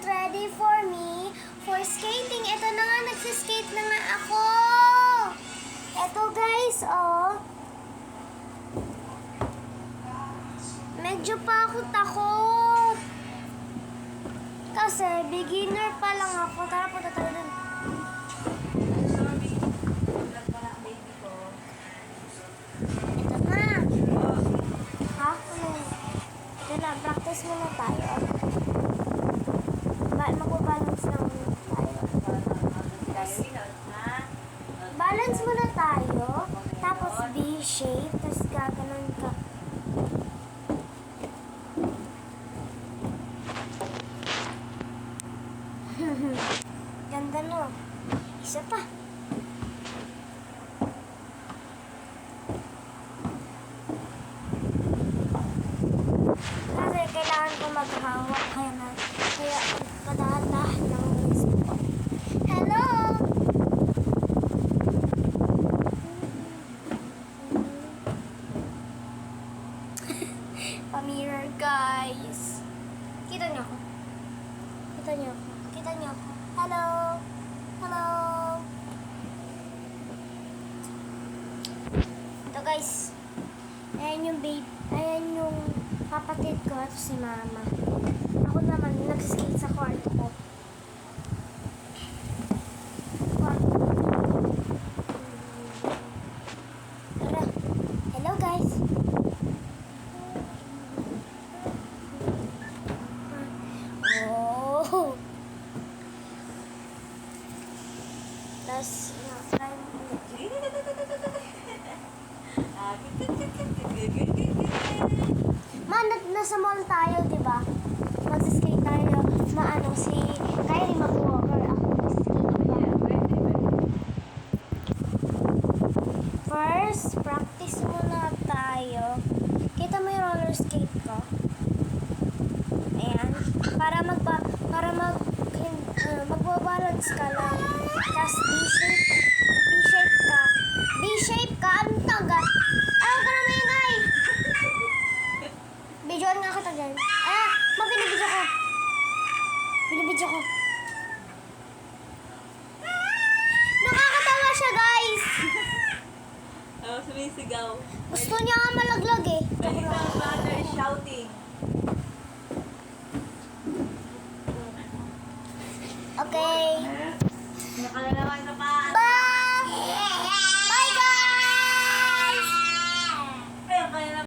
ready for me for skating. Ito na nga, nagsiskate na nga ako. Ito guys, oh. Medyo pa ako takot. Kasi beginner pa lang ako. Tara, punta tayo dun. Ito na. Ha? Ito na, practice muna tayo. Magbabalance lang tayo. Balance muna tayo. Tapos B-shape. Tapos gaganon ka. Ganda no. Isa pa. Kasi kailangan ko maghawak. Kaya madahan-dahan lang ang isip ko. Hello! Pa-mirror guys. Kita niyo ako? Kita niyo ako? Kita niyo ako? Hello? Hello? Ito guys. Ayan yung babe. Ayan yung kapatid ko at si mama. Ako naman nag-skate sa kwarto ko. Tara. Hello guys. Oh. Tapos, try mo ulit. Nasa mall tayo, di ba? Mag-skate tayo. Si Kylie mag-walker. Ako mag-skate. First, practice muna tayo. Kita mo yung roller skate ko? Ayan. Para magbabalance ka lang. Tapos B-shape ka. B-shape ka? Anong tagat? Ayaw ka na maingay! Videoan nga kita dyan. Binibidyo ko. Binibidyo ko. Nakakatawa siya, guys. Sumisigaw. Gusto niya nga malaglag eh. When his mother is shouting.